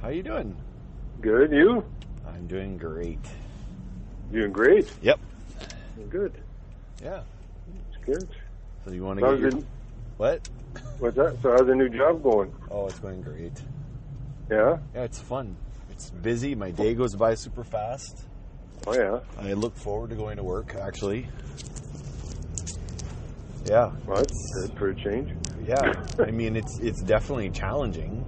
How you doing? Good, you? I'm doing great. Doing great? Yep. Good. Yeah. It's good. So you want to get your... What? What's that? So how's the new job going? Oh, it's going great. Yeah? Yeah, it's fun. It's busy. My day goes by super fast. Oh, yeah? I look forward to going to work, actually. Yeah. Well, that's good for a change. Yeah. I mean, it's definitely challenging.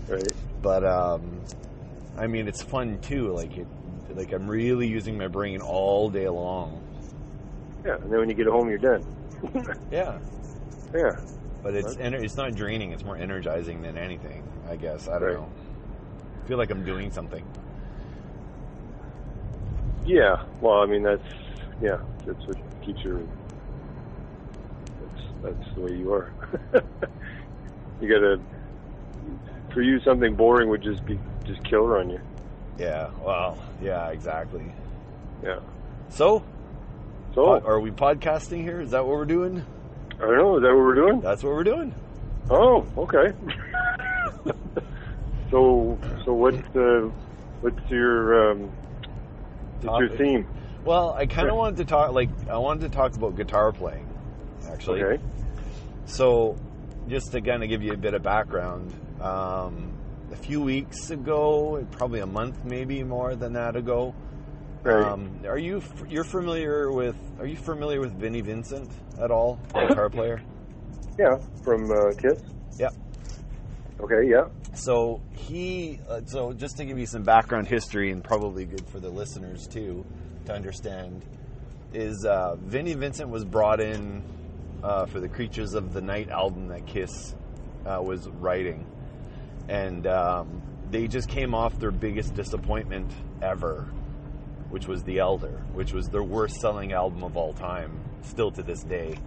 Right. But, I mean, it's fun, too. Like I'm really using my brain all day long. Yeah, and then when you get home, you're done. Yeah. Yeah. But it's not draining. It's more energizing than anything, I guess. I don't know. I feel like I'm doing something. Yeah. Well, I mean, that's what teacher... That's the way you are. You gotta... For you, something boring would just killer on you. Yeah, well, yeah, exactly. Yeah. So, are we podcasting here? Is that what we're doing? I don't know. Is that what we're doing? That's what we're doing. Oh, okay. So what's your theme? Well, I kind of wanted to talk. I wanted to talk about guitar playing, actually. Okay. So, just to kind of give you a bit of background. A few weeks ago, probably a month, maybe more than that ago. Right. Are you familiar with Vinnie Vincent at all? Guitar player. Yeah, from Kiss. Yeah. Okay. Yeah. So so just to give you some background history, and probably good for the listeners too to understand, is Vinnie Vincent was brought in for the Creatures of the Night album that Kiss was writing. And they just came off their biggest disappointment ever, which was The Elder, which was their worst-selling album of all time, still to this day.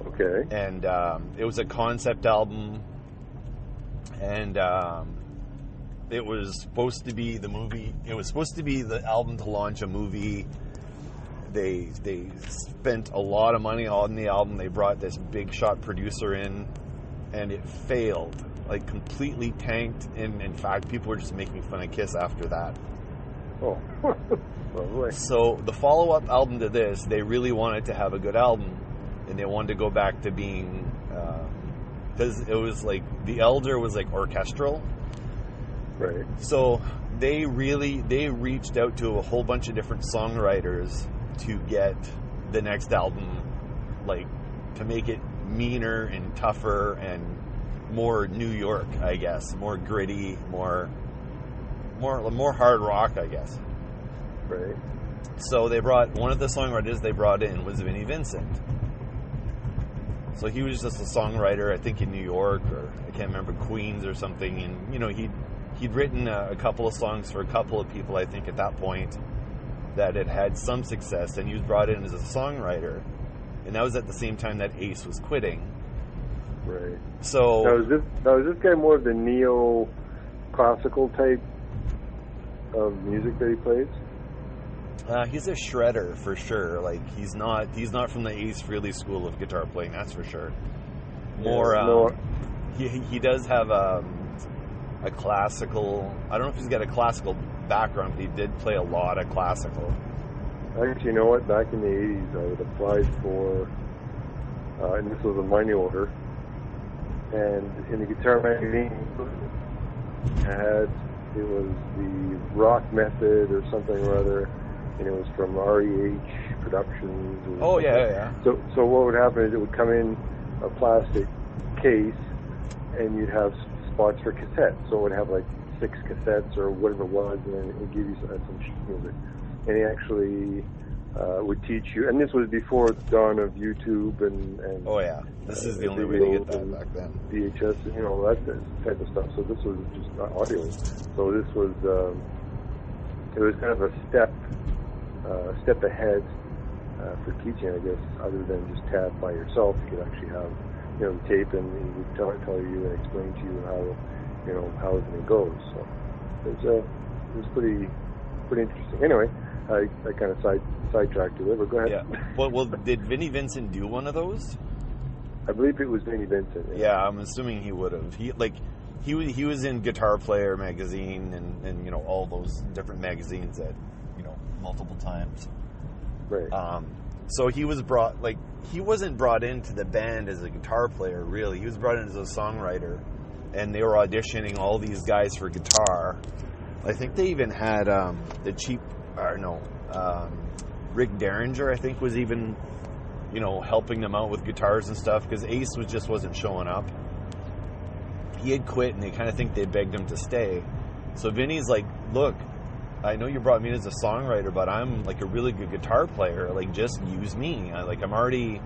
Okay. And it was a concept album, and it was supposed to be the movie. It was supposed to be the album to launch a movie. They spent a lot of money on the album. They brought this big-shot producer in, and it failed. Like, completely tanked, and in fact, people were just making fun of Kiss after that. Oh, lovely. So, the follow-up album to this, they really wanted to have a good album, and they wanted to go back to being, because it was like, The Elder was like orchestral. Right. So, they reached out to a whole bunch of different songwriters to get the next album, like, to make it meaner and tougher and more New York, I guess, more gritty, more hard rock, I guess. Right. So they brought one of the songwriters they brought in was Vinnie Vincent. So he was just a songwriter, I think in New York, or I can't remember, Queens or something. And he'd written a couple of songs for a couple of people, I think, at that point that had some success, and he was brought in as a songwriter. And that was at the same time that Ace was quitting. Right. So now is this guy more of the neo-classical type of music that he plays? He's a shredder for sure. Like he's not from the Ace Frehley school of guitar playing, that's for sure. More he does have a classical. I don't know if he's got a classical background, but he did play a lot of classical. Actually, you know what? Back in the 80s, I had applied for, and this was a money order. And in the guitar magazine, it was the Rock Method or something or other, and it was from REH Productions. Oh, yeah. So what would happen is it would come in a plastic case, and you'd have spots for cassettes. So it would have like 6 cassettes or whatever it was, and it would give you some sheet music. And he actually would teach you, and this was before the dawn of YouTube and oh yeah, this is the only way to get that back then. VHS, that type of stuff. So this was just not audio. So this was it was kind of a step ahead for teaching, I guess, other than just tab by yourself. You could actually have the tape, and he would tell you and explain to you how everything goes. So it was pretty interesting. Anyway. I kind of sidetracked you there, but go ahead. Yeah. Well, did Vinnie Vincent do one of those? I believe it was Vinnie Vincent. Yeah, I'm assuming he would have. he was in Guitar Player magazine and you know, all those different magazines that, you know, multiple times. Right. So he was brought, like, he wasn't brought into the band as a guitar player, really. He was brought in as a songwriter, and they were auditioning all these guys for guitar. I think they even had Rick Derringer, I think, was even, you know, helping them out with guitars and stuff, because Ace wasn't showing up. He had quit, and they kind of think they begged him to stay. So Vinny's like, look, I know you brought me in as a songwriter, but I'm like a really good guitar player. Like, just use me. I'm already,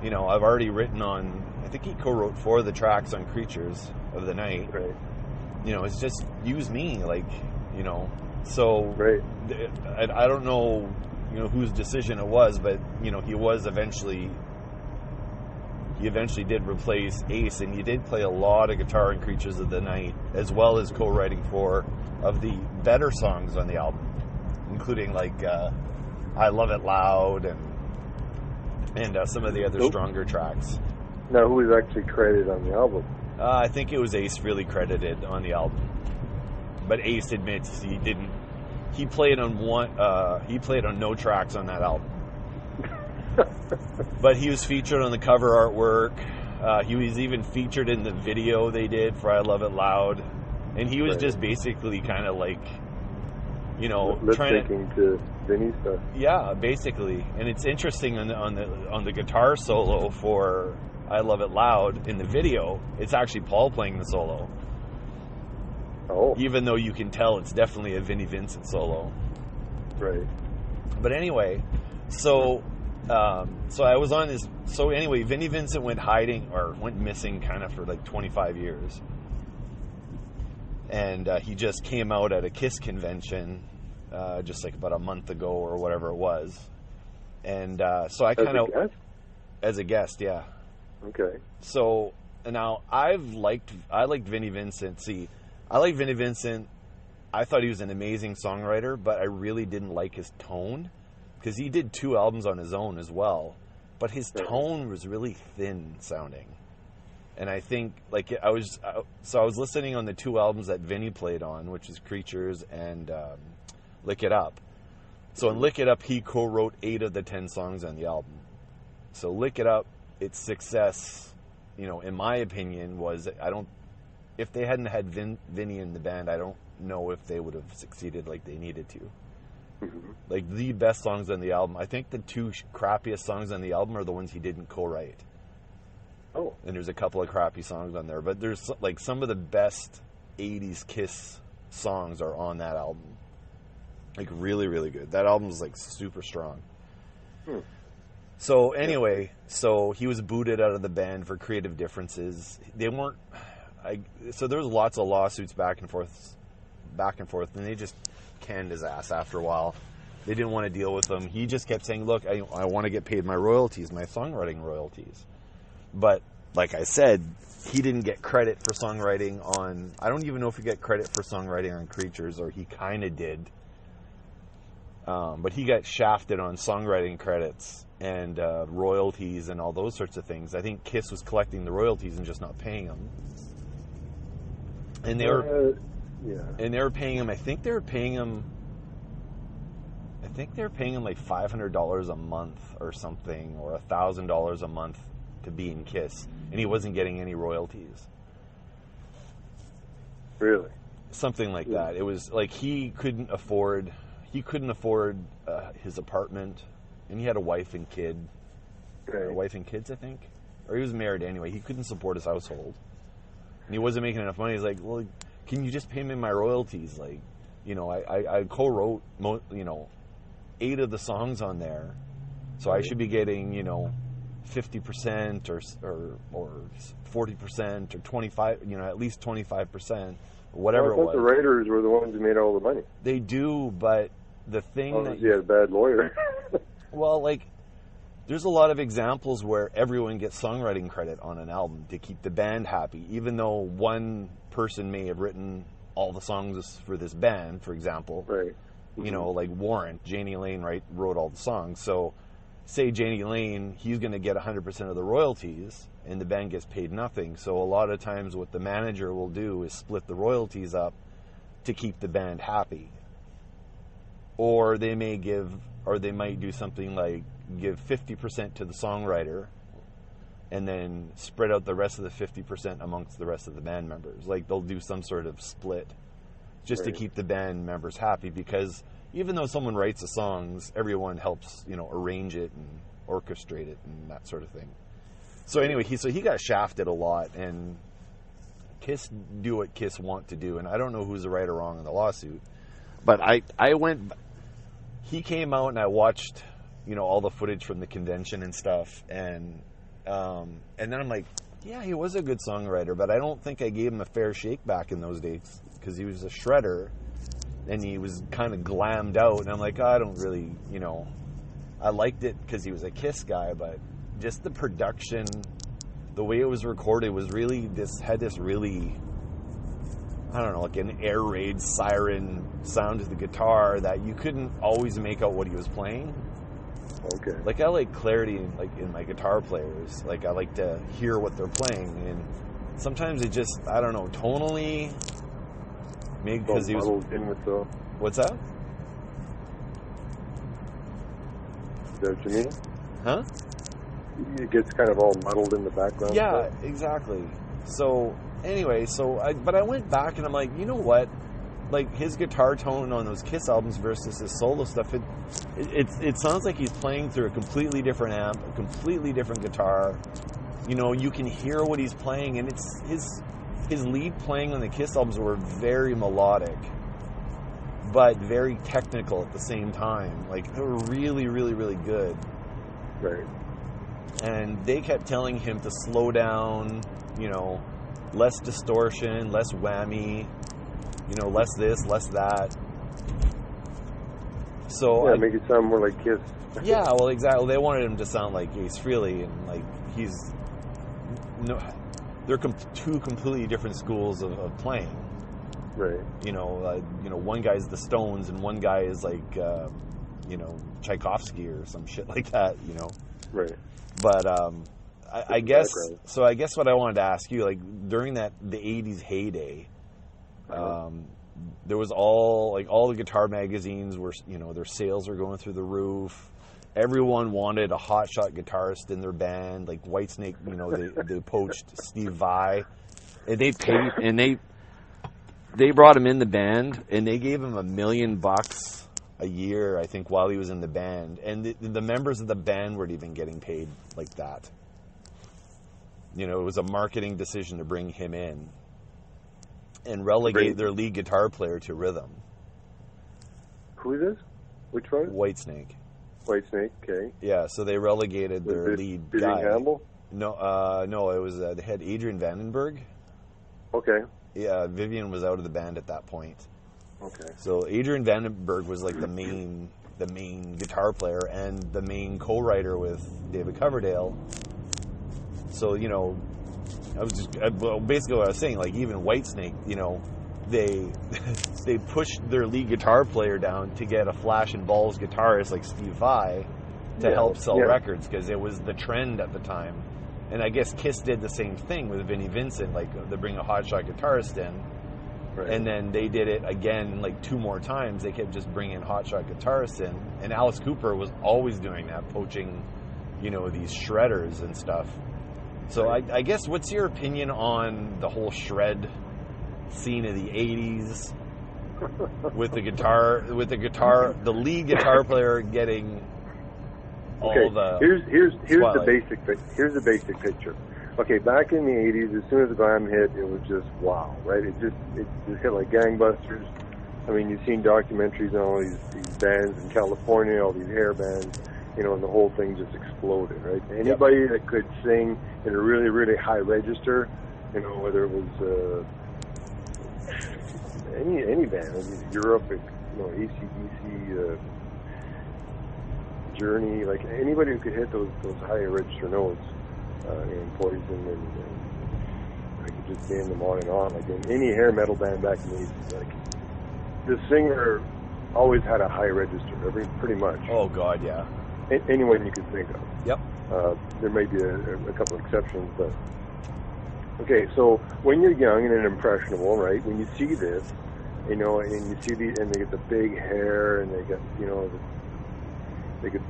you know, I've already written on, I think he co-wrote 4 of the tracks on Creatures of the Night. Right. You know, it's just use me, like, you know. So, right. I don't know, you know, whose decision it was, but, you know, he eventually did replace Ace, and he did play a lot of guitar in Creatures of the Night, as well as co-writing 4 of the better songs on the album, including like I Love It Loud and some of the other stronger tracks. Now, who was actually credited on the album? I think it was Ace really credited on the album, but Ace admits he didn't. He played on no tracks on that album. But he was featured on the cover artwork. He was even featured in the video they did for I Love It Loud. And he was just basically kind of like, you know, trying to Vinny stuff. Yeah, basically. And it's interesting on the guitar solo for I Love It Loud in the video, it's actually Paul playing the solo. Oh. Even though you can tell it's definitely a Vinnie Vincent solo. Right. But anyway, so I was on his. So anyway, Vinnie Vincent went missing kind of for like 25 years. And he just came out at a KISS convention just like about a month ago or whatever it was. And so I kind of... As a guest, yeah. Okay. So now I liked Vinnie Vincent. See, I like Vinnie Vincent. I thought he was an amazing songwriter, but I really didn't like his tone, because he did 2 albums on his own as well. But his tone was really thin sounding. And I think, like, I was listening on the 2 albums that Vinny played on, which is Creatures and Lick It Up. So in Lick It Up, he co-wrote 8 of the 10 songs on the album. So Lick It Up, its success, you know, in my opinion, was, if they hadn't had Vinny in the band, I don't know if they would have succeeded like they needed to. Mm-hmm. Like, the best songs on the album, I think the 2 crappiest songs on the album are the ones he didn't co-write. Oh. And there's a couple of crappy songs on there, but there's like some of the best 80s KISS songs are on that album. Like, really, really good. That album's like super strong. So anyway, so he was booted out of the band for creative differences. So there was lots of lawsuits back and forth, and they just canned his ass after a while. They didn't want to deal with him. He just kept saying, look, I want to get paid my royalties, my songwriting royalties. But, like I said, he didn't get credit for songwriting on... I don't even know if he got credit for songwriting on Creatures, or he kind of did. But he got shafted on songwriting credits and royalties and all those sorts of things. I think KISS was collecting the royalties and just not paying him. And they were... And they were paying him... I think they were paying him like $500 a month or something, or $1,000 a month to be in KISS, and he wasn't getting any royalties. Really? Something like that. It was like he couldn't afford his apartment, and he had a wife and kid. Okay. A wife and kids, I think. Or he was married anyway. He couldn't support his household. And he wasn't making enough money. He's like, well, can you just pay me my royalties? Like, you know, I co-wrote, 8 of the songs on there, so I should be getting, 50% or 40% or 25, at least 25%, or whatever I thought it was. The writers were the ones who made all the money. They do, but the thing that... you had a bad lawyer. Well, like, there's a lot of examples where everyone gets songwriting credit on an album to keep the band happy, even though one person may have written all the songs for this band, for example. Right. Like Warrant, Janie Lane wrote all the songs. So say Jani Lane, he's going to get 100% of the royalties, and the band gets paid nothing. So a lot of times what the manager will do is split the royalties up to keep the band happy. Or they might do something like give 50% to the songwriter and then spread out the rest of the 50% amongst the rest of the band members. Like they'll do some sort of split just to keep the band members happy, because even though someone writes the songs, everyone helps, arrange it and orchestrate it and that sort of thing. So anyway, he got shafted a lot, and Kiss do what Kiss want to do, and I don't know who's right or wrong in the lawsuit, but he came out and I watched, all the footage from the convention and stuff, and then I'm like, yeah, he was a good songwriter, but I don't think I gave him a fair shake back in those days, because he was a shredder, and he was kind of glammed out, and I'm like, I don't really, I liked it because he was a Kiss guy, but just the production, the way it was recorded was really, had this really, I don't know, like an air raid siren sound to the guitar that you couldn't always make out what he was playing. Okay. Like, I like clarity in my guitar players. Like, I like to hear what they're playing, and sometimes it just, I don't know, tonally, maybe because he was... in with the... What's that? Is that what you mean? Huh? It gets kind of all muddled in the background. Yeah, exactly. So, anyway, but I went back and I'm like, you know what? Like, his guitar tone on those Kiss albums versus his solo stuff, it sounds like he's playing through a completely different amp, a completely different guitar. You can hear what he's playing, and it's his lead playing on the Kiss albums were very melodic, but very technical at the same time. Like, they were really, really, really good. Right. And they kept telling him to slow down, less distortion, less whammy, less this, less that. So make it sound more like Kiss. Yeah, well, exactly. They wanted him to sound like Ace Frehley, and like they're two completely different schools of playing. Right. One guy's the Stones, and one guy is like, Tchaikovsky or some shit like that. Right. But I guess so. I guess what I wanted to ask you, like during the '80s heyday, there was all the guitar magazines were, their sales were going through the roof. Everyone wanted a hotshot guitarist in their band. Like Whitesnake, they poached Steve Vai, and they paid, and they brought him in the band, and they gave him $1 million a year, I think, while he was in the band. And the members of the band weren't even getting paid like that. It was a marketing decision to bring him in and relegate their lead guitar player to rhythm. Who is this? Which one? Whitesnake. Whitesnake, okay. Yeah, so they relegated their lead Vivian guy. Campbell? No, it was they had Adrian Vandenberg. Okay. Yeah, Vivian was out of the band at that point. Okay. So Adrian Vandenberg was like the main guitar player and the main co-writer with David Coverdale. So basically what I was saying, like even Whitesnake, they pushed their lead guitar player down to get a Flash and Balls guitarist like Steve Vai to help sell records, because it was the trend at the time. And I guess Kiss did the same thing with Vinnie Vincent, like they bring a hotshot guitarist in. Right. And then they did it again like 2 more times. They kept just bringing hotshot guitarists in. And Alice Cooper was always doing that, poaching, these shredders and stuff. So I guess, what's your opinion on the whole shred scene of the 80s with the lead guitar player getting all the... Here's the basic picture. Okay, back in the 80s, as soon as the glam hit, it was just wow, right? It just hit like gangbusters. I mean, you've seen documentaries on all these bands in California, all these hair bands, and the whole thing just exploded, right? Anybody that could sing in a really, really high register, whether it was any band, I mean, Europe, AC/DC, Journey, like anybody who could hit those high register notes, Poison, and I could just name them on and on. Like in any hair metal band back in the 80s, like the singer always had a high register, pretty much. Oh God, yeah. anyone you could think of. Yep. There may be a couple of exceptions, but okay. So when you're young and impressionable, right? When you see this, and you see and they get the big hair, and they get, they get,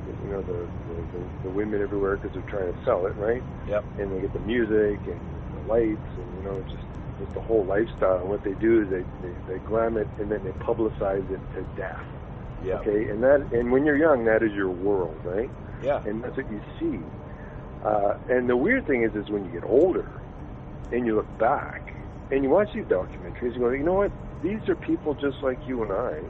the women everywhere because they're trying to sell it, right? Yep. And they get the music and the lights, and just the whole lifestyle. And what they do is they glam it, and then they publicize it to death. Yeah. Okay. And when you're young, that is your world, right? Yeah. And that's what you see. And the weird thing is when you get older and you look back and you watch these documentaries, you go, you know what? These are people just like you and I.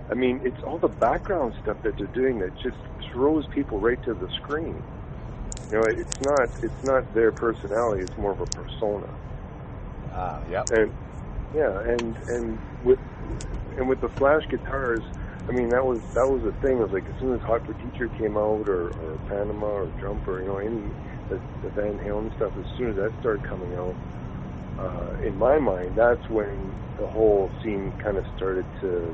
I mean, it's all the background stuff that they're doing that just throws people right to the screen. It's not their personality. It's more of a persona. Yeah. And with the flash guitars, I mean, that was the thing. It was like as soon as Hot for Teacher came out, or Panama, or Jump, or any the Van Halen stuff, as soon as that started coming out, in my mind, that's when the whole scene kind of started to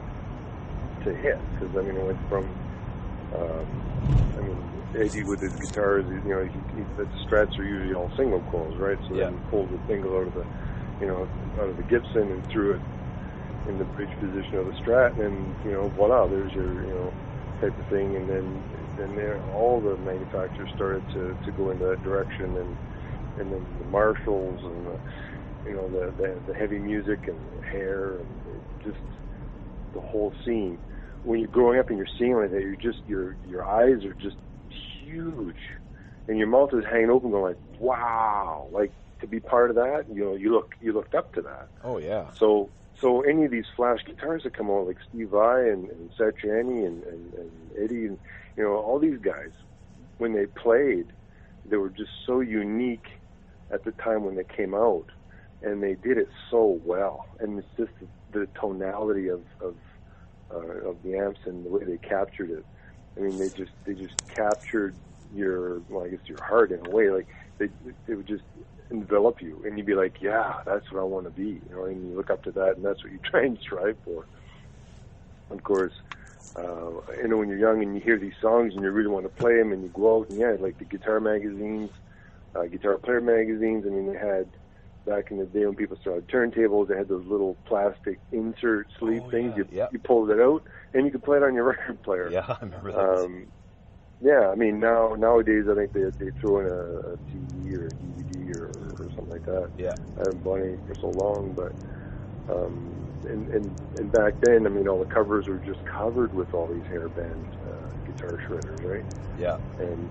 hit. Because I mean, it went from Eddie with his guitars, the Strats are usually all single coils, right? So then he pulled the single out of the Gibson and threw it in the bridge position of the Strat, and voila, there's your type of thing. And then there all the manufacturers started to go into that direction, and then the Marshalls and the heavy music and the hair and just the whole scene. When you're growing up and you're seeing like that, your eyes are just huge, and your mouth is hanging open, going like, wow, like to be part of that. You looked up to that. Oh yeah. So any of these flash guitars that come out, like Steve Vai and Satriani and Eddie, and all these guys, when they played, they were just so unique at the time when they came out, and they did it so well. And it's just the tonality of the amps and the way they captured it. I mean, they just captured your heart in a way. Like they would just envelop you, and you'd be like, yeah, that's what I want to be, and you look up to that, and that's what you try and strive for. Of course, when you're young and you hear these songs and you really want to play them, and you go out and like the guitar magazines, guitar player magazines. I mean, they had, back in the day when people started turntables, they had those little plastic insert sleeve things. You pulled it out and you could play it on your record player. Yeah, I remember that. I mean, nowadays I think they throw in a CD or a DVD or something like that. Yeah. I haven't bought any for so long, but and back then, I mean, all the covers were just covered with all these hairband guitar shredders, right? Yeah. And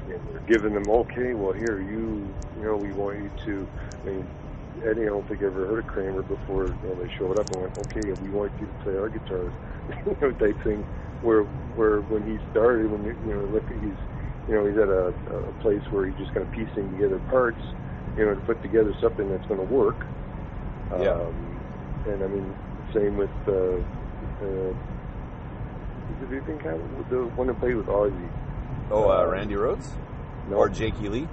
they're giving them, okay, well here we want you to. I mean, Eddie, I don't think I ever heard of Kramer before. They showed up and went, okay, we want you to play our guitars, type thing. Where when he started, when he's at a place where he's just kind of piecing together parts, to put together something that's going to work. And I mean, same with the one that played with Ozzy. Randy Rhoads? No. Or Jake Ely?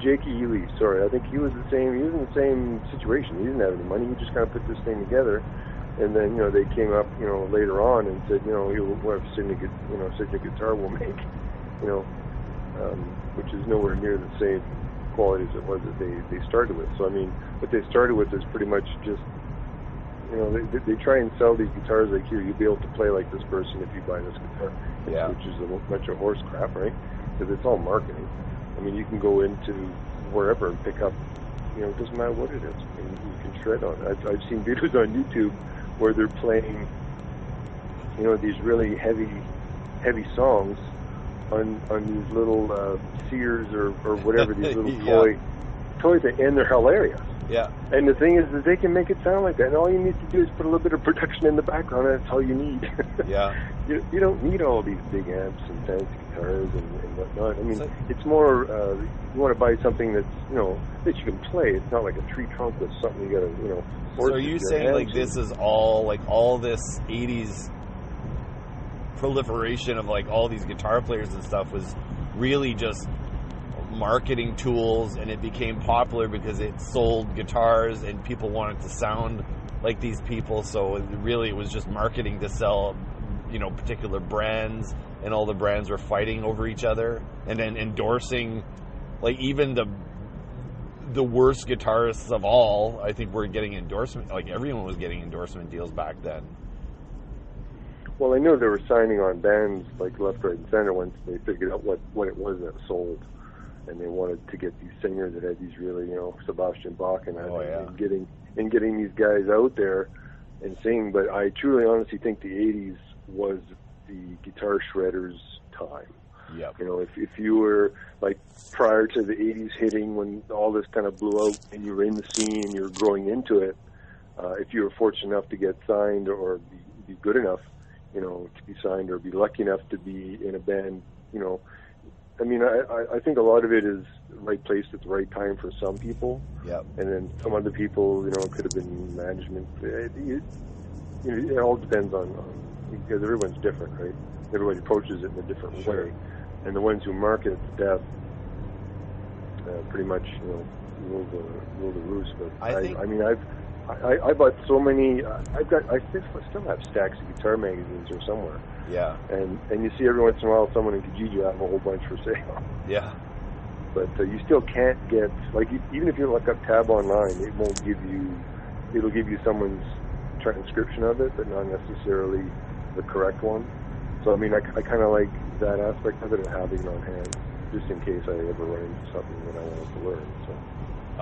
Jake Ely, sorry. I think he was the same. He was in the same situation. He didn't have any money. He just kind of put this thing together. And then, they came up, later on and said, what Signet guitar will make, which is nowhere near the same quality as it was that they started with. So, I mean, what they started with is pretty much just, they try and sell these guitars like, here, you'll be able to play like this person if you buy this guitar, which is a bunch of horse crap, right? Because it's all marketing. I mean, you can go into wherever and pick up, it doesn't matter what it is. I mean, you can shred on it. I've seen videos on YouTube where they're playing, these really heavy songs on these little Sears or whatever, these little toys, and they're hilarious. Yeah. And the thing is that they can make it sound like that, and all you need to do is put a little bit of production in the background, and that's all you need. Yeah. You don't need all these big amps and fancy guitars and whatnot. I mean, it's more, you want to buy something that's, that you can play. It's not like a tree trunk with something you got to, So are you saying like this is all, like all this 80s proliferation of like all these guitar players and stuff was really just marketing tools, and it became popular because it sold guitars and people wanted to sound like these people, so it was just marketing to sell, particular brands and all the brands were fighting over each other, and then endorsing, like, even the worst guitarists of all, I think, were getting endorsement. Like, everyone was getting endorsement deals back then. Well, I knew they were signing on bands like Left, Right, and Center once they figured out what it was that sold, and they wanted to get these singers that had these really, Sebastian Bach and and getting these guys out there and sing. But I truly, honestly think the '80s was the guitar shredders' time. Yep. If you were like prior to the '80s hitting, when all this kind of blew out, and you were in the scene and you were growing into it, if you were fortunate enough to get signed or be good enough, to be signed or be lucky enough to be in a band, I think a lot of it is the right place at the right time for some people. Yep. And then some other people, it could have been management. It all depends on because everyone's different, right? Everybody approaches it in a different way. And the ones who market it to death pretty much, rule the roost. But I bought so many. I still have stacks of guitar magazines or somewhere. Yeah. And you see every once in a while someone in Kijiji have a whole bunch for sale. Yeah. But you still can't get, like, even if you look up tab online, it won't give you. It'll give you someone's transcription of it, but not necessarily the correct one. So I kind of like that aspect of it and having it on hand, just in case I ever run into something that I wanted to learn. So.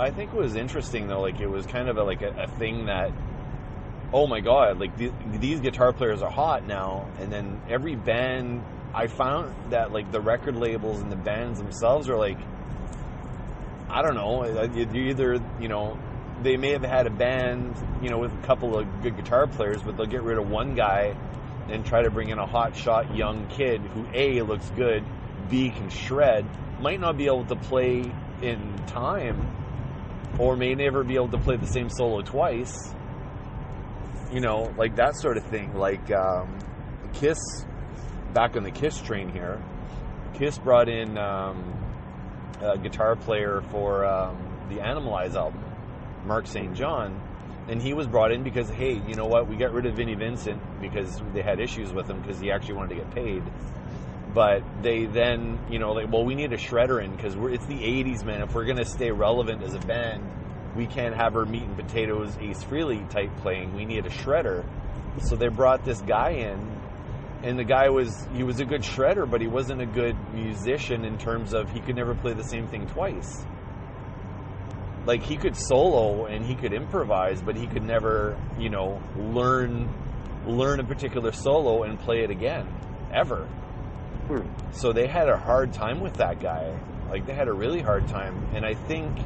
I think it was interesting, though, like, it was kind of a thing that, oh my God, like, these guitar players are hot now, and then every band, I found that, like, the record labels and the bands themselves are like, I don't know, you either, they may have had a band, with a couple of good guitar players, but they'll get rid of one guy and try to bring in a hotshot young kid who, A, looks good, B, can shred, might not be able to play in time, or may never be able to play the same solo twice, like that sort of thing. Like, Kiss, back on the Kiss train here, Kiss brought in a guitar player for the Animalize album, Mark St. John, and he was brought in because, hey, you know what, we got rid of Vinnie Vincent because they had issues with him because he actually wanted to get paid. But they then, we need a shredder in because it's the 80s, man. If we're going to stay relevant as a band, we can't have our meat and potatoes Ace Frehley type playing. We need a shredder. So they brought this guy in, and the guy was a good shredder, but he wasn't a good musician in terms of he could never play the same thing twice. Like, he could solo and he could improvise, but he could never, learn a particular solo and play it again, ever. So they had a hard time with that guy. Like, they had a really hard time. And I think,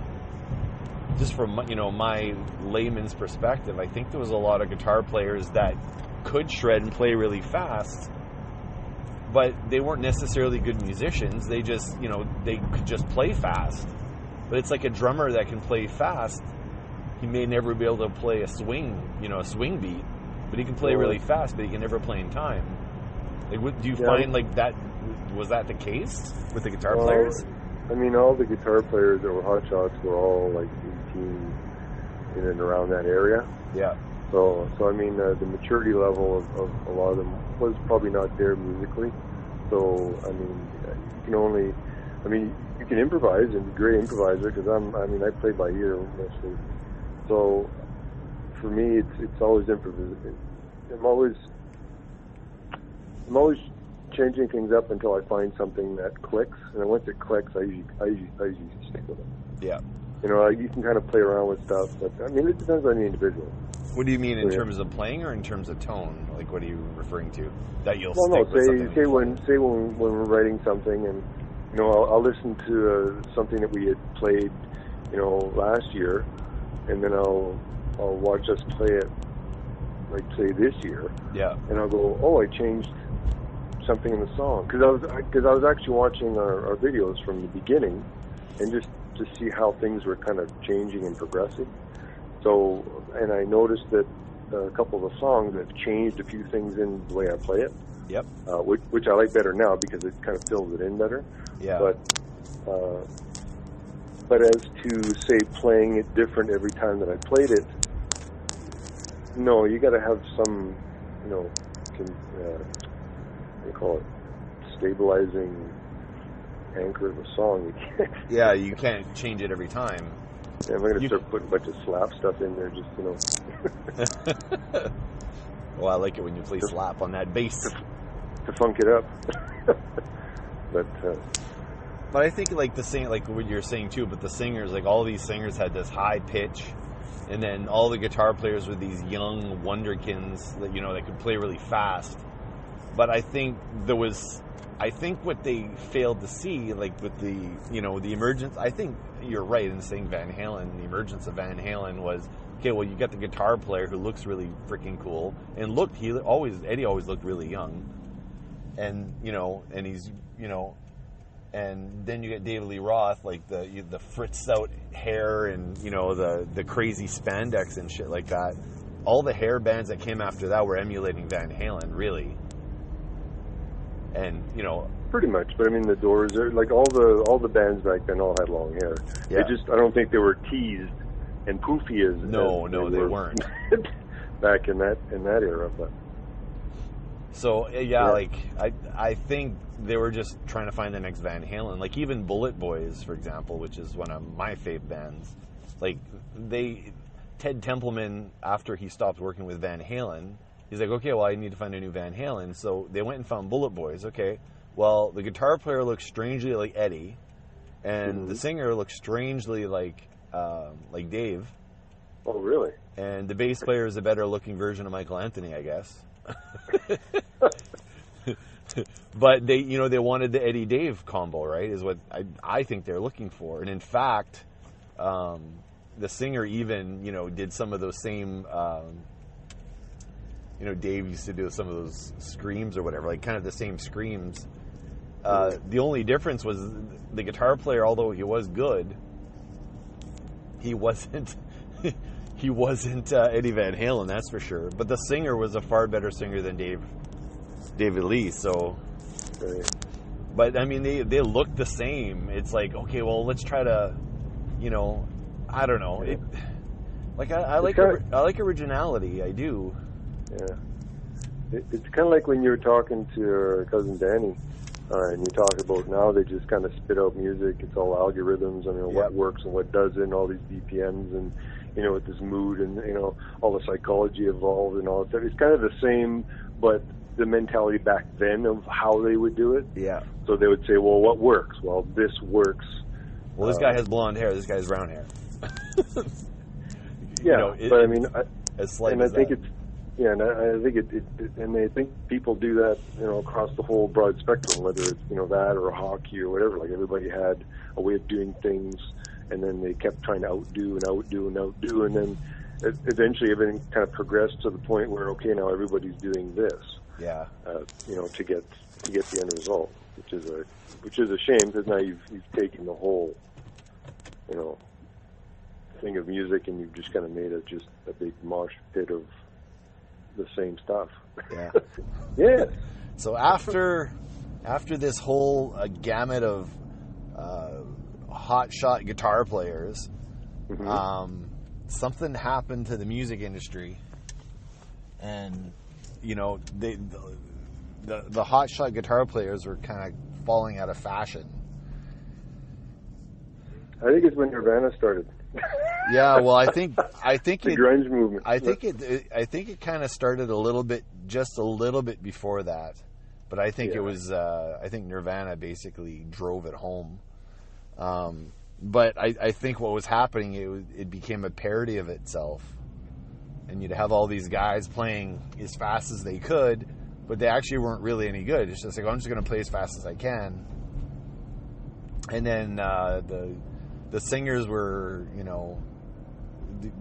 just from, my layman's perspective, I think there was a lot of guitar players that could shred and play really fast, but they weren't necessarily good musicians. They just, they could just play fast. But it's like a drummer that can play fast. He may never be able to play a swing beat, but he can play really fast, but he can never play in time. Like, do you find like that? Was that the case with the guitar players? All the guitar players that were hotshots were all like 18 in and around that area. Yeah. So the maturity level of a lot of them was probably not there musically. So you can only, you can improvise and be a great improviser because I play by ear mostly. So for me, it's always improvisation. I'm always changing things up until I find something that clicks, and then once it clicks, I usually stick with it. Yeah. You can kind of play around with stuff, but it depends on the individual. What do you mean in terms of playing or in terms of tone? Like, what are you referring to? That you'll stick with something? Say when we're writing something, and I'll listen to something that we had played, last year, and then I'll watch us play it, like say this year. Yeah. And I'll go, oh, I changed something in the song because I was actually watching our videos from the beginning, and just to see how things were kind of changing and progressing. So, and I noticed that a couple of the songs have changed a few things in the way I play it. Yep. Which I like better now because it kind of fills it in better. Yeah. But as to say playing it different every time that I played it, no, you got to have some, what do you call it, stabilizing anchor of a song. You can't. Yeah, you can't change it every time. Yeah, I'm going to start putting a bunch of slap stuff in there, just, Well, I like it when you play slap on that bass. To funk it up. But I think like like what you're saying too, but the singers, like all these singers had this high pitch, and then all the guitar players were these young wonderkins that that could play really fast. But I think what they failed to see, like with the the emergence, I think you're right in saying Van Halen. The emergence of Van Halen was, okay, well, you got the guitar player who looks really freaking cool, and Eddie always looked really young, and and he's and then you get David Lee Roth, like the fritzed out hair and the crazy spandex and shit like that. All the hair bands that came after that were emulating Van Halen, really. And pretty much, but I mean, the Doors, like all the bands back then all had long hair. Yeah. I don't think they were teased and poofy as no, they weren't back in that era. But so yeah, like I think they were just trying to find the next Van Halen. Like even Bullet Boys, for example, which is one of my fave bands. Like Ted Templeman, after he stopped working with Van Halen, he's like, okay, well, I need to find a new Van Halen. So they went and found Bullet Boys. Okay, well, the guitar player looks strangely like Eddie, and the singer looks strangely like Dave. Oh, really? And the bass player is a better looking version of Michael Anthony, I guess. But they wanted the Eddie Dave combo, right? Is what I think they're looking for. And in fact, the singer even did some of those same. Dave used to do some of those screams or whatever, like kind of the same screams. The only difference was the guitar player, although he was good, he wasn't Eddie Van Halen, that's for sure. But the singer was a far better singer than David Lee. So, but I mean, they look the same. It's like, okay, well, let's try to, I don't know. It, like I like originality. I do. Yeah, it's kind of like when you were talking to your cousin Danny, and you talk about now they just kind of spit out music. It's all algorithms. I mean, what works and what doesn't. All these BPMs and with this mood and all the psychology involved and all that stuff. It's kind of the same, but the mentality back then of how they would do it. Yeah. So they would say, well, what works? Well, this works. Well, this guy has blonde hair. This guy has brown hair. Yeah, but I mean, as slight and as I think that. it's. Yeah, and I think and I think people do that, across the whole broad spectrum, whether it's, that or hockey or whatever. Like everybody had a way of doing things, and then they kept trying to outdo, and then eventually everything kind of progressed to the point where, okay, now everybody's doing this. Yeah. To get the end result, which is a shame, because now you've taken the whole, thing of music, and you've just kind of made it just a big mosh pit of the same stuff. Yeah. Yeah. So after this whole gamut of hotshot guitar players, something happened to the music industry, and the hotshot guitar players were kind of falling out of fashion. I think it's when Nirvana started. Yeah, well, I think the grunge movement. I think it kind of started just a little bit before that, but I think it was. I think Nirvana basically drove it home. But I think what was happening, it became a parody of itself, and you'd have all these guys playing as fast as they could, but they actually weren't really any good. It's just like, I'm just going to play as fast as I can, and then the singers were,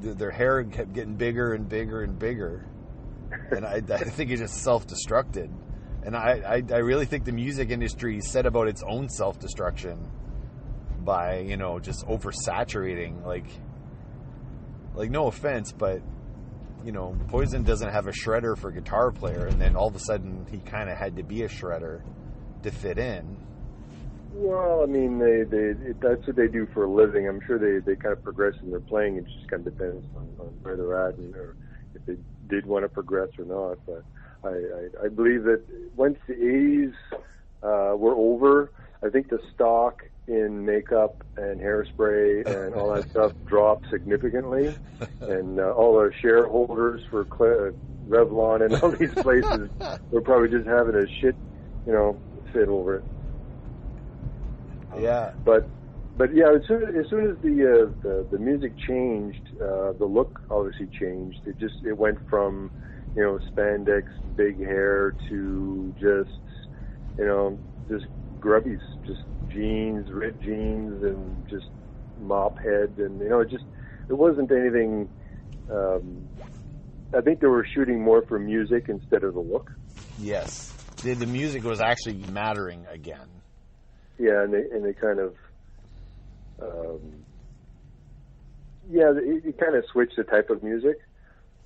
their hair kept getting bigger and bigger and bigger. And I think it just self-destructed. And I really think the music industry set about its own self-destruction by, just oversaturating. Like no offense, but, Poison doesn't have a shredder for guitar player. And then all of a sudden he kind of had to be a shredder to fit in. Well, I mean, that's what they do for a living. I'm sure they kind of progress in their playing. It just kind of depends on where they're at and or if they did want to progress or not. But I believe that once the 80s were over. I think the stock in makeup and hairspray and all that stuff dropped significantly, and all our shareholders for Revlon and all these places were probably just having a shit, fit over it. Yeah. But yeah, as soon as the music changed, the look obviously changed. It went from spandex, big hair to just grubbies, just jeans, ripped jeans, and just mop head, and it wasn't anything. I think they were shooting more for music instead of the look. Yes, the music was actually mattering again. Yeah, and they kind of, it kind of switched the type of music,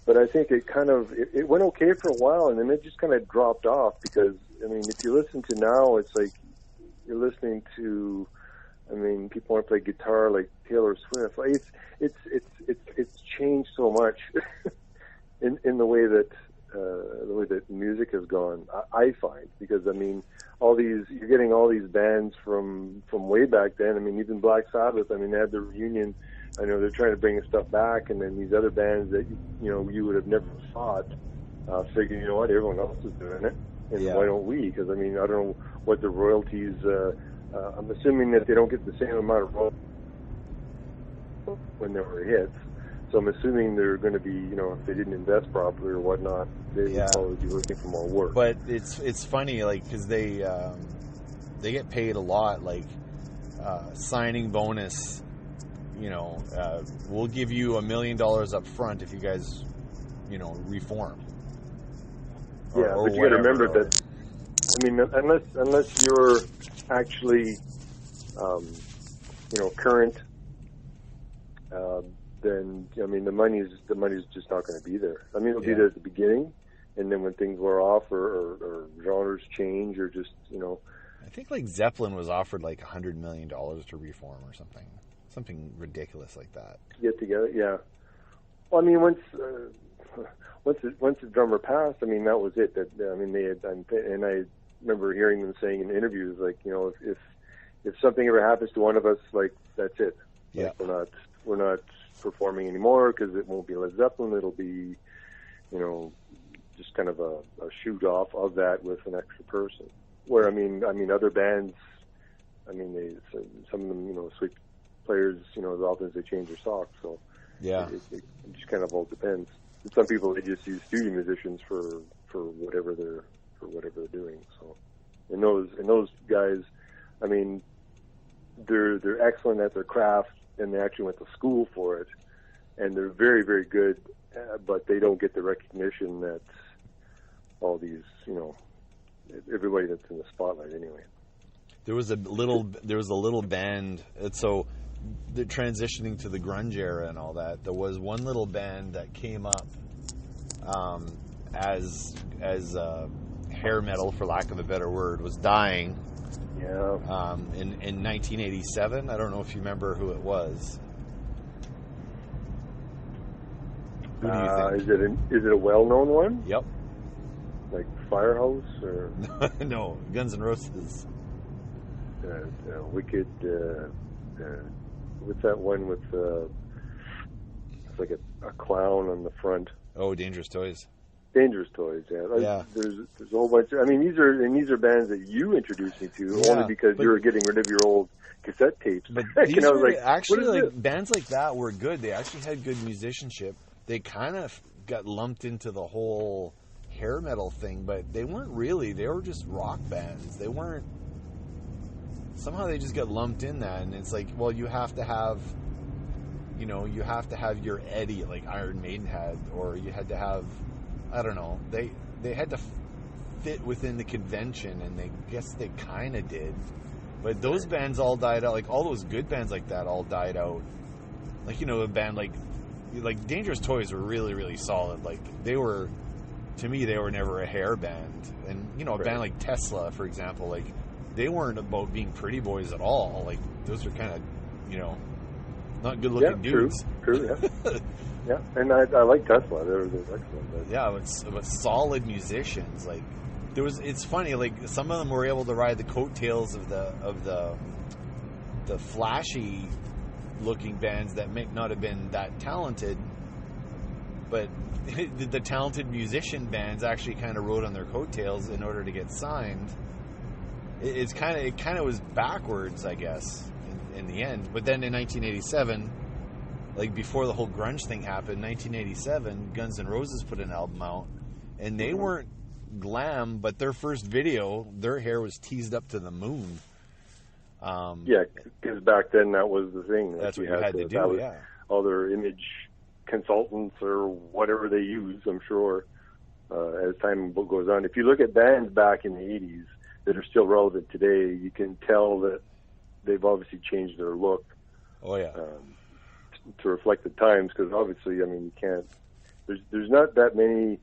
but I think it went okay for a while, and then it just kind of dropped off because if you listen to now, it's like you're listening to, people want to play guitar like Taylor Swift. Like it's changed so much in the way that music has gone. I find because you're getting all these bands from way back then. Even Black Sabbath. They had the reunion. I know they're trying to bring stuff back, and then these other bands that you would have never thought. Figured, everyone else is doing it, and why don't we? Because I don't know what the royalties. I'm assuming that they don't get the same amount of royalties when there were hits. So I'm assuming they're going to be, if they didn't invest properly or whatnot, they would probably be looking for more work. But it's funny, because they get paid a lot, signing bonus. We'll give you $1 million up front if you guys, reform. But you got to remember that. Unless you're actually, current. Then the money's just not going to be there. It'll be there at the beginning, and then when things wear off or genres change or just I think Zeppelin was offered $100 million to reform or something ridiculous like that. Get together, yeah. Well, once the drummer passed, that was it. That they had, and I remember hearing them saying in interviews if something ever happens to one of us, that's it. Yeah, we're not performing anymore because it won't be Led Zeppelin. It'll be, just kind of a shoot off of that with an extra person. Where other bands, some of them, switch players, as often as they change their socks. So it just kind of all depends. And some people they just use studio musicians for whatever they're doing. So, and those guys, they're excellent at their craft. And they actually went to school for it, and they're very, very good, but they don't get the recognition that all these, everybody that's in the spotlight anyway. There was a little band. So, the transitioning to the grunge era and all that. There was one little band that came up as hair metal, for lack of a better word, was dying. Yeah. In 1987, I don't know if you remember who it was. Who do you think? Is it a well-known one? Yep. Like Firehouse or? No, Guns N' Roses. Wicked. What's that one with? It's like a clown on the front. Oh, Dangerous Toys. Dangerous Toys, yeah. There's a whole bunch. These are bands that you introduced me to only because you were getting rid of your old cassette tapes. But these were bands like that were good. They actually had good musicianship. They kind of got lumped into the whole hair metal thing, but they weren't really. They were just rock bands. They weren't. Somehow they just got lumped in that, and it's you have to have. You have to have your Eddie like Iron Maiden had, or you had to have. I don't know. They had to fit within the convention, and they kind of did. But those bands all died out. All those good bands like that all died out. A band like Dangerous Toys were really, really solid. To me, they were never a hair band. And a band like Tesla, for example, they weren't about being pretty boys at all. Those are kind of, not good looking dudes. True. Yeah. Yeah, and I like Tesla. They're excellent. Yeah, but solid musicians. It's funny, like some of them were able to ride the coattails of the flashy looking bands that may not have been that talented, but the talented musician bands actually kind of rode on their coattails in order to get signed. It kind of was backwards, I guess, in the end. But then in 1987, like before the whole grunge thing happened, 1987, Guns N' Roses put an album out, and they weren't glam, but their first video, their hair was teased up to the moon. Yeah, because back then that was the thing. That's what you had to do, yeah. All their image consultants or whatever they use, I'm sure, as time goes on. If you look at bands back in the 80s that are still relevant today, you can tell that they've obviously changed their look. Oh, yeah. To reflect the times, because obviously, I mean, you can't... There's not that many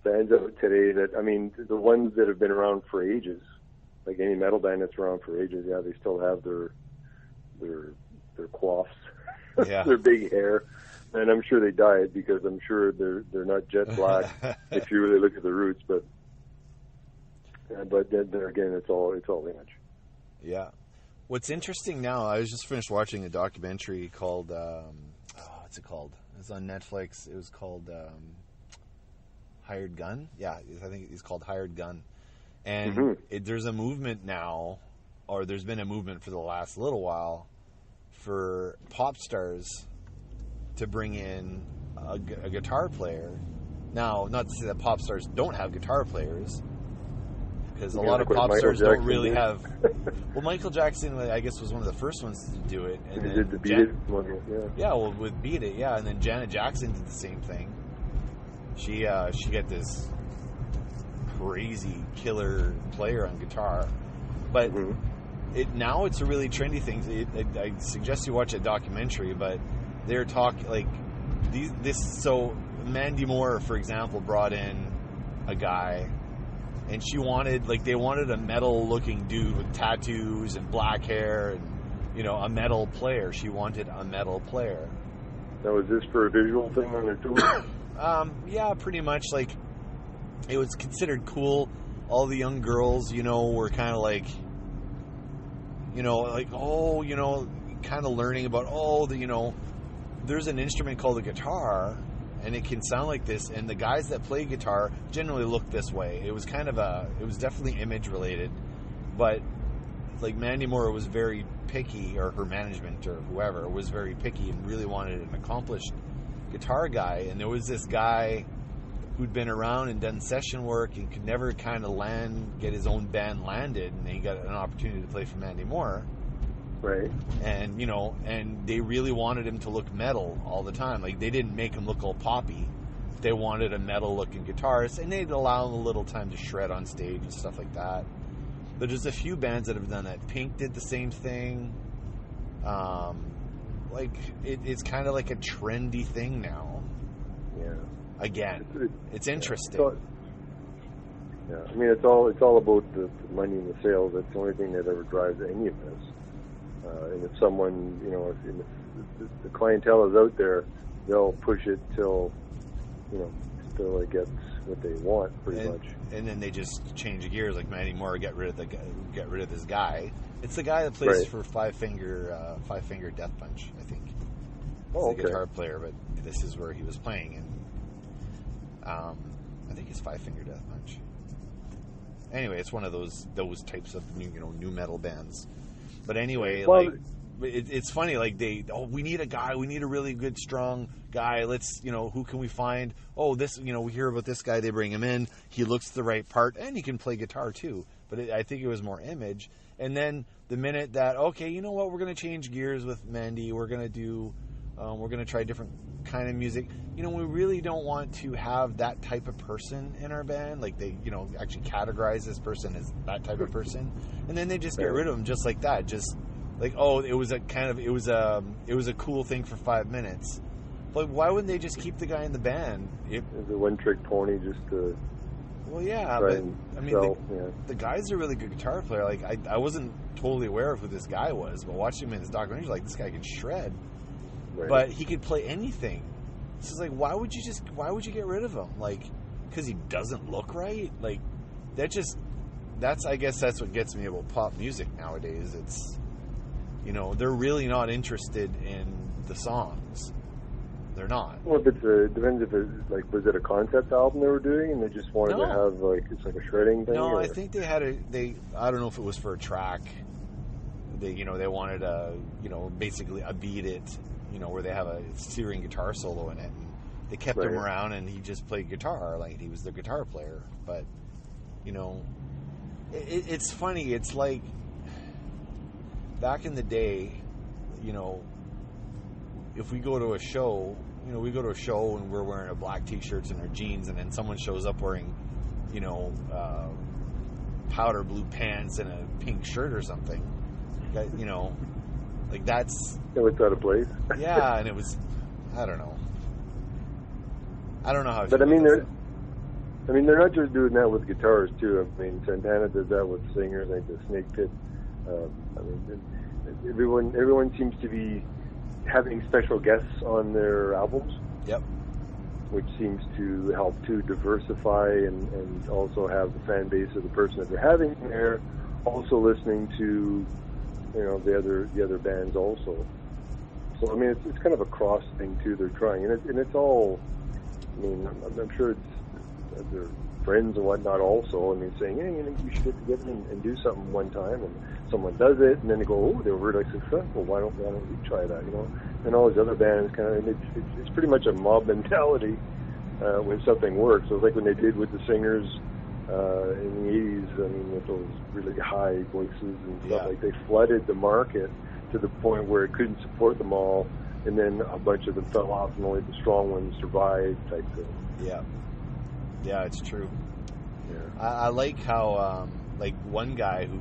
bands out today that, I mean, the ones that have been around for ages, like any metal band that's around for ages, yeah, they still have their coiffs, yeah. their big hair, and I'm sure they dyed, because I'm sure they're not jet black if you really look at the roots, but then again, it's all image. Yeah. What's interesting now, I was just finished watching a documentary called, what's it called? It's on Netflix. It was called Hired Gun. Yeah, I think it's called Hired Gun. And there's a movement now, or there's been a movement for the last little while, for pop stars to bring in a guitar player. Now, not to say that pop stars don't have guitar players, because a lot of pop stars don't really have... Well, Michael Jackson, I guess, was one of the first ones to do it. And he did the Beat It one, yeah. Yeah, well, with Beat It, yeah. And then Janet Jackson did the same thing. She got this crazy killer player on guitar. But now it's a really trendy thing. I suggest you watch a documentary, but they're talking, like, so Mandy Moore, for example, brought in a guy... And they wanted a metal-looking dude with tattoos and black hair and, a metal player. She wanted a metal player. Now, was this for a visual thing on their tour? Yeah, pretty much. Like, it was considered cool. All the young girls, were kind of like, kind of learning about, there's an instrument called the guitar, and it can sound like this, and the guys that play guitar generally look this way. It was it was definitely image related, but like Mandy Moore was very picky, or her management or whoever was very picky and really wanted an accomplished guitar guy. And there was this guy who'd been around and done session work and could never kind of get his own band landed, and he got an opportunity to play for Mandy Moore. Right. And, and they really wanted him to look metal all the time. Like, they didn't make him look all poppy. They wanted a metal-looking guitarist, and they'd allow him a little time to shred on stage and stuff like that. But there's a few bands that have done that. Pink did the same thing. It's kind of like a trendy thing now. Yeah. Again, it's interesting. Yeah, I mean, it's all about the money and the sales. That's the only thing that ever drives any of this. And if someone, if the clientele is out there, they'll push it till it gets what they want, pretty much. And then they just change gears, like Mandy Moore, get rid of this guy. It's the guy that plays for Five Finger Death Punch, I think. He's the guitar player, but this is where he was playing, and I think it's Five Finger Death Punch. Anyway, it's one of those types of new metal bands. But anyway, it's funny. Like we need a guy. We need a really good, strong guy. Let's, who can we find? Oh, this, we hear about this guy. They bring him in. He looks the right part, and he can play guitar too. But I think it was more image. And then the minute that, okay, you know what, we're going to change gears with Mandy. We're going to try different kind of music. We really don't want to have that type of person in our band. Like they, actually categorize this person as that type of person, and then they just get rid of them just like that. Just like, oh, it was a cool thing for 5 minutes. But why wouldn't they just keep the guy in the band? It's a one-trick pony just to. Well, yeah, but I mean, the guy's a really good guitar player. Like I wasn't totally aware of who this guy was, but watching him in his documentary, like this guy can shred. Right. But he could play anything. So it's like, why would you get rid of him? Like, because he doesn't look right. Like, I guess that's what gets me about pop music nowadays. It's, they're really not interested in the songs. They're not. Well, if it depends if it's like, was it a concept album they were doing and they just wanted to have like, it's like a shredding thing? No, I think they had I don't know if it was for a track. They wanted basically a beat it, where they have a searing guitar solo in it. And they kept him around and he just played guitar, like he was the guitar player. But, it's funny. It's like back in the day, if we go to a show, we go to a show and we're wearing our black t-shirts and our jeans, and then someone shows up wearing, powder blue pants and a pink shirt or something. That, like that's... It's out of place. Yeah, and it was... I don't know how... But I mean, they're not just doing that with guitars, too. I mean, Santana does that with singers, like the Snake Pit. Everyone seems to be having special guests on their albums. Yep. Which seems to help to diversify and also have the fan base of the person that they're having there also listening to, the other bands also. So I mean, it's kind of a cross thing too. They're trying, and it's all. I mean, I'm sure it's their friends and whatnot also. I mean, saying, hey, you should get together and do something one time, and someone does it, and then they go, oh, they were really successful. Why don't we try that? And all these other bands kind of, it's pretty much a mob mentality when something works. So it's like when they did with the Singers in the 80s. I mean, with those really high voices and stuff, like they flooded the market to the point where it couldn't support them all, and then a bunch of them fell off, and only the strong ones survived, type thing. Yeah, it's true. Yeah. I like how, like one guy who,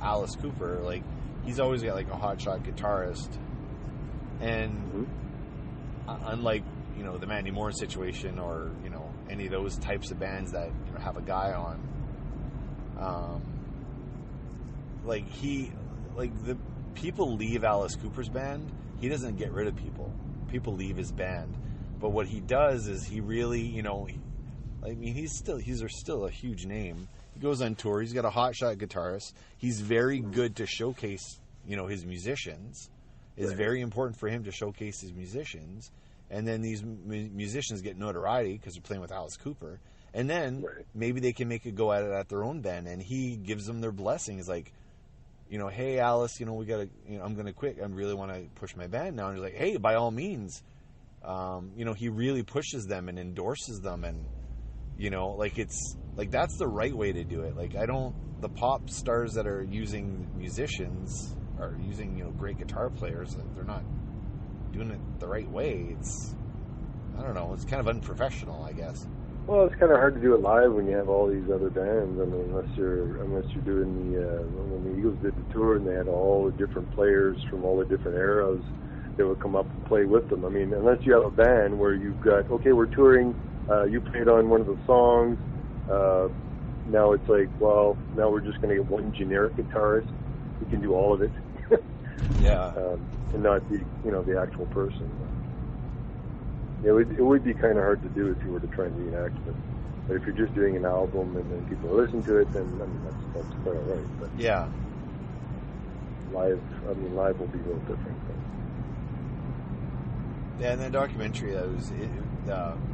Alice Cooper, like he's always got like a hotshot guitarist, and unlike the Mandy Moore situation or any of those types of bands that have a guy on, the people leave Alice Cooper's band. He doesn't get rid of people. People leave his band, but what he does is he really he's still a huge name. He goes on tour. He's got a hotshot guitarist. He's very good to showcase, his musicians. It's very important for him to showcase his musicians. And then these musicians get notoriety because they're playing with Alice Cooper. And then maybe they can make a go at it at their own band. And he gives them their blessing. He's like, hey, Alice, we got to, I'm going to quit. I really want to push my band now. And he's like, hey, by all means. He really pushes them and endorses them. And, it's like that's the right way to do it. Like the pop stars that are using musicians are using great guitar players. They're not doing it the right way. I don't know. It's kind of unprofessional, I guess. Well, it's kind of hard to do it live when you have all these other bands. I mean, unless you're doing when the Eagles did the tour and they had all the different players from all the different eras that would come up and play with them. I mean, unless you have a band where you've got, okay, we're touring. You played on one of the songs. Now it's like, well, now we're just going to get one generic guitarist who can do all of it. And not the actual person. It would be kind of hard to do if you were to try and reenact it. But if you're just doing an album and then people listen to it, then I mean that's quite all right. But live will be a little different. Yeah, and the documentary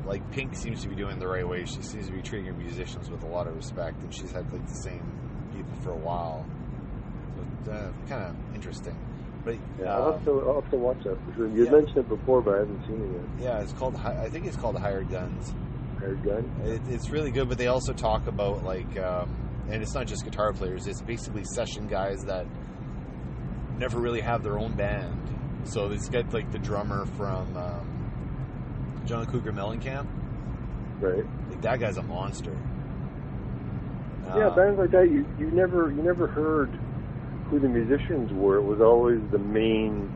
like Pink seems to be doing the right way. She seems to be treating her musicians with a lot of respect, and she's had like the same people for a while. So kind of interesting. But I'll have to watch that for sure. You mentioned it before, but I haven't seen it yet. Yeah, I think it's called Hired Guns. Hired Gun? It's really good, but they also talk about like, and it's not just guitar players. It's basically session guys that never really have their own band. So it's got like the drummer from John Cougar Mellencamp. Right. Like that guy's a monster. Bands like that, you never heard who the musicians were. It was always the main,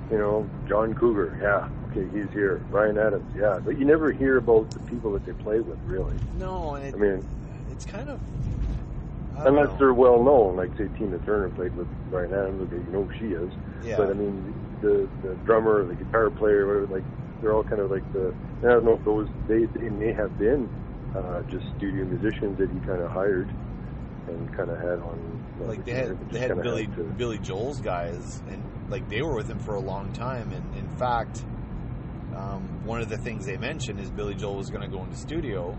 John Cougar, okay, he's here. Bryan Adams, but you never hear about the people that they play with, really. No, and it's kind of... Unless they're well known, like say Tina Turner played with Bryan Adams, okay, you know who she is. Yeah. But I mean, the drummer, the guitar player, whatever, like they're all kind of like I don't know if those they may have been just studio musicians that he kind of hired and kind of had on. Like they had Billy Joel's guys, and like they were with him for a long time. And in fact, one of the things they mentioned is Billy Joel was going to go into studio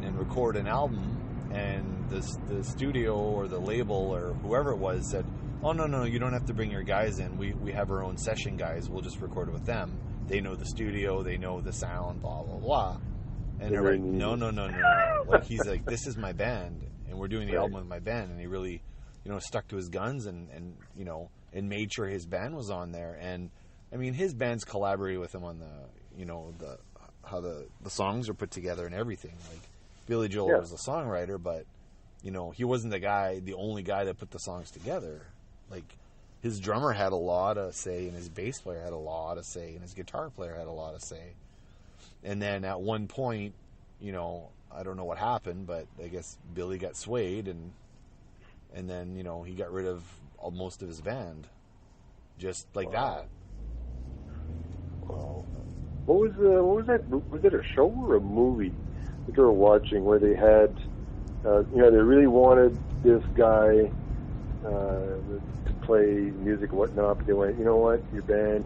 and record an album, and the studio or the label or whoever it was said, "Oh no, you don't have to bring your guys in. We have our own session guys. We'll just record it with them. They know the studio, they know the sound, blah blah blah." And they're like, "No. Like he's like, this is my band, and we're doing the album with my band." And he really, stuck to his guns and made sure his band was on there. And I mean, his band's collaborated with him on the how the songs are put together and everything. Like Billy Joel was a songwriter, but he wasn't the only guy that put the songs together. Like his drummer had a lot of say, and his bass player had a lot of say, and his guitar player had a lot of say. And then at one point, I don't know what happened, but I guess Billy got swayed, and then he got rid of most of his band, just like that. Wow. What was that? Was it a show or a movie that they were watching where they had, they really wanted this guy to play music and whatnot, but they went, you know what, your band,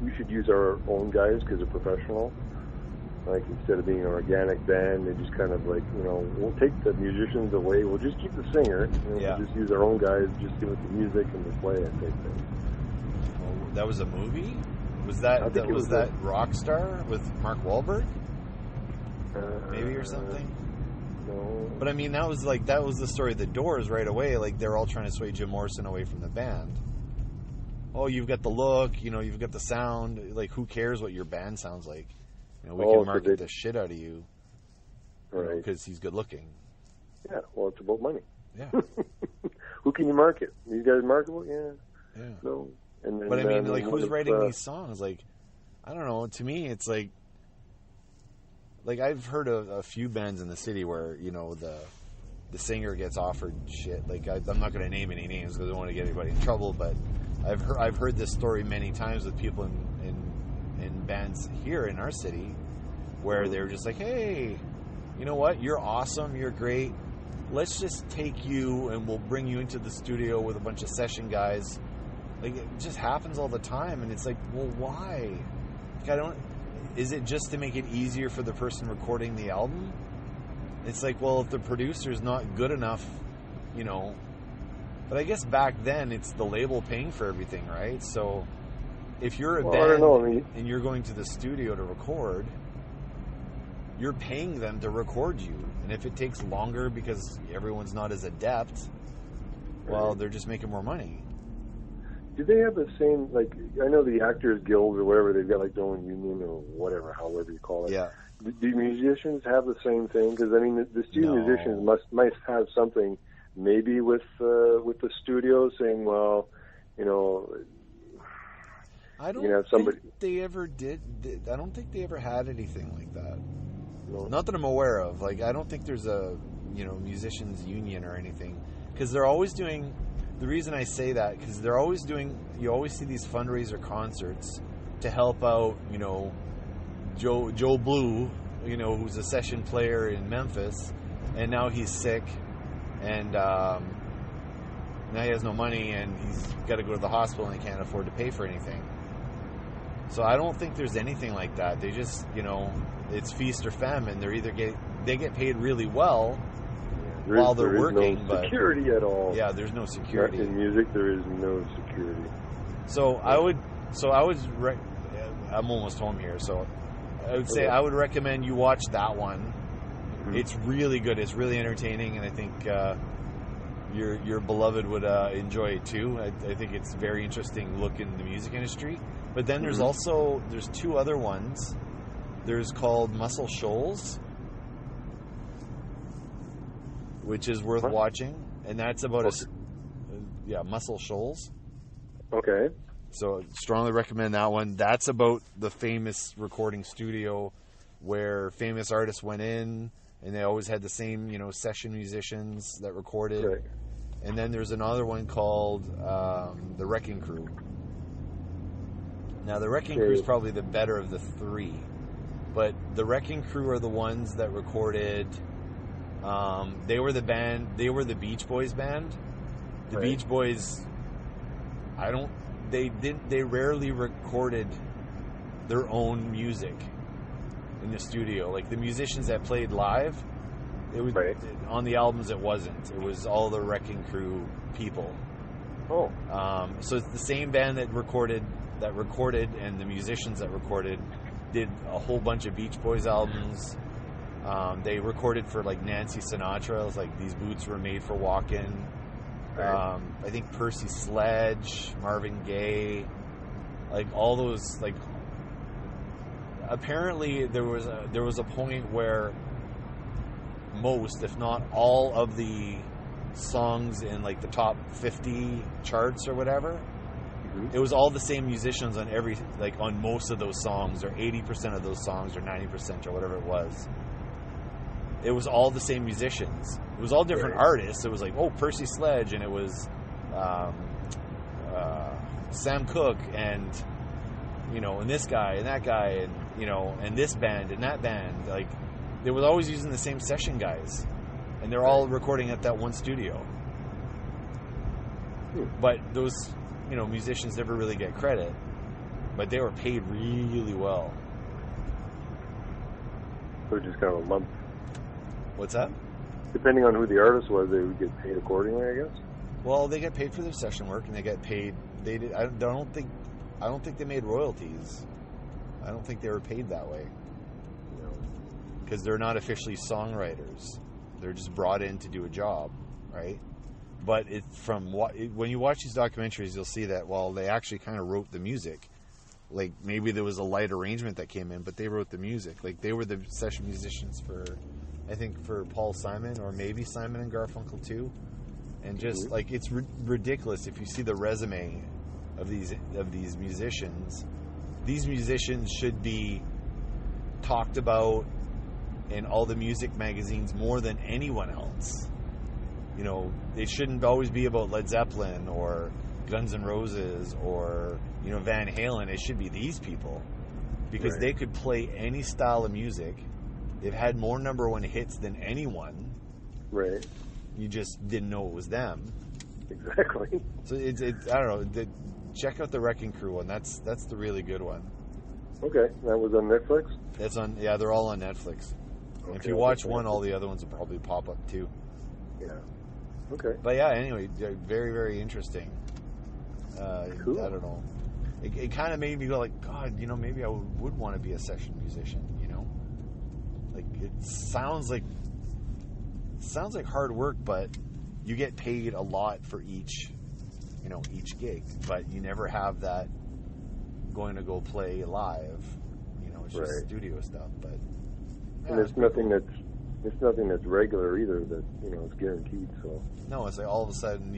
we should use our own guys because they're professional. Like, instead of being an organic band, they just kind of like, we'll take the musicians away, we'll just keep the singer, we'll just use our own guys, just give it the music and the play it, type thing. Oh, that was a movie? Was that Rockstar with Mark Wahlberg? Maybe, or something? No. But I mean, that was the story of the Doors right away. Like, they're all trying to sway Jim Morrison away from the band. Oh, you've got the look, you've got the sound. Like, who cares what your band sounds like? We can market the shit out of you, right? Because he's good looking. Yeah, well, it's about money. Yeah. Who can you market? These guys marketable? Yeah. No. And then, but I mean, like, who's writing these songs? Like, I don't know. To me, it's like I've heard of a few bands in the city where the singer gets offered shit. Like, I'm not going to name any names because I don't want to get anybody in trouble. But I've heard this story many times with people in bands here in our city where they're just like, hey, you know what? You're awesome. You're great. Let's just take you and we'll bring you into the studio with a bunch of session guys. Like, it just happens all the time. And it's like, well, why? Like, is it just to make it easier for the person recording the album? It's like, well, if the producer's not good enough, but I guess back then it's the label paying for everything, right? So if you're a band and you're going to the studio to record, you're paying them to record you. And if it takes longer because everyone's not as adept, well, they're just making more money. Do they have the same, like, I know the Actors Guild or whatever, they've got like their own union or whatever, however you call it. Yeah. Do musicians have the same thing? Because, I mean, the studio musicians must have something maybe with the studio saying, well, I don't think they ever did. I don't think they ever had anything like that. No. Not that I'm aware of. Like, I don't think there's a musicians union or anything, because they're always doing. The reason I say that, because they're always doing. You always see these fundraiser concerts to help out. Joe Blue, who's a session player in Memphis, and now he's sick, and now he has no money, and he's got to go to the hospital, and he can't afford to pay for anything. So I don't think there's anything like that. They just, it's feast or famine. They get paid really well while they're working. No security at all. Yeah, there's no security. In music, there is no security. So I'm almost home here, so I would say I would recommend you watch that one. Mm-hmm. It's really good. It's really entertaining, and I think your beloved would enjoy it too. I think it's a very interesting look in the music industry. But then there's there's two other ones. There's called Muscle Shoals, which is worth watching, and that's about Muscle Shoals. Okay. So strongly recommend that one. That's about the famous recording studio where famous artists went in, and they always had the same, session musicians that recorded. Right. And then there's another one called The Wrecking Crew. Now, the Wrecking Crew is probably the better of the three, but the Wrecking Crew are the ones that recorded. They were the band. They were the Beach Boys band. The Beach Boys. They rarely recorded their own music in the studio. Like the musicians that played live, it was on the albums. It wasn't. It was all the Wrecking Crew people. Oh. So it's the same band that recorded, and the musicians that recorded did a whole bunch of Beach Boys albums. They recorded for like Nancy Sinatra. It was like These Boots Were Made for Walking. I think Percy Sledge, Marvin Gaye, like all those. Like apparently there was a point where most, if not all, of the songs in like the top 50 charts or whatever, it was all the same musicians on on most of those songs, or 80% of those songs, or 90%, or whatever it was. It was all the same musicians. It was all different artists. It was like, Percy Sledge, and it was Sam Cooke, and and this guy and that guy, and and this band and that band. Like they were always using the same session guys, and they're all recording at that one studio. But those musicians never really get credit, but they were paid really well. So just kind of a lump. What's that? Depending on who the artist was, they would get paid accordingly, I guess. Well, they get paid for their session work, and they get paid. I don't think they made royalties. I don't think they were paid that way. Because they're not officially songwriters. They're just brought in to do a job, right? But when you watch these documentaries, you'll see that they actually kind of wrote the music. Like maybe there was a light arrangement that came in, but they wrote the music. Like they were the session musicians for Paul Simon, or maybe Simon and Garfunkel too. And just like it's ridiculous if you see the resume of these musicians. These musicians should be talked about in all the music magazines more than anyone else. It shouldn't always be about Led Zeppelin or Guns N' Roses or Van Halen. It should be these people, because they could play any style of music. They've had more number one hits than anyone. Right. You just didn't know it was them. Exactly. So it's I don't know. Check out the Wrecking Crew one. That's the really good one. Okay, that was on Netflix? That's on. Yeah, they're all on Netflix. Okay, if you watch one, all the other ones will probably pop up too. Yeah. Okay. But yeah, anyway, very, very interesting. Cool. I don't know. It kind of made me go like, God, maybe I would want to be a session musician. Like it sounds like hard work, but you get paid a lot for each gig. But you never have that going to go play live. It's just studio stuff. But and there's nothing that's regular either. That it's guaranteed. So no, it's like all of a sudden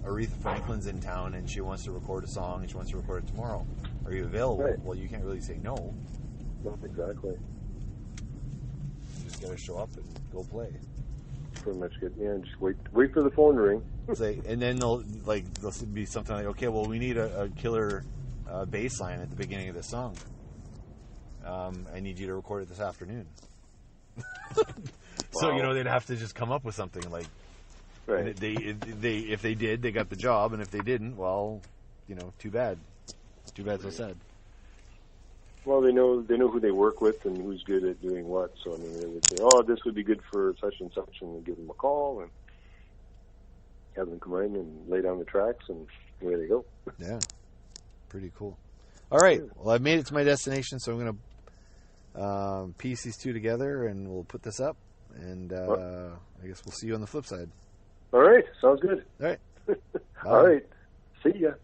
Aretha Franklin's in town and she wants to record a song and she wants to record it tomorrow. Are you available? Right. Well, you can't really say no. No, exactly. You just got to show up and go play. Pretty much good. Yeah, just wait for the phone to ring. And then they'll be something like, okay, well, we need a killer bass line at the beginning of the song. I need you to record it this afternoon. So they'd have to just come up with something like. Right. If they did, they got the job, and if they didn't, well, too bad. Too bad, so sad. Well, they know who they work with and who's good at doing what. So they would say, "Oh, this would be good for such and such," and give them a call and have them come in and lay down the tracks, and away they go. Yeah, pretty cool. All right, well, I've made it to my destination, so I'm gonna piece these two together, and we'll put this up, and I guess we'll see you on the flip side. All right, sounds good. All right. All right, see ya.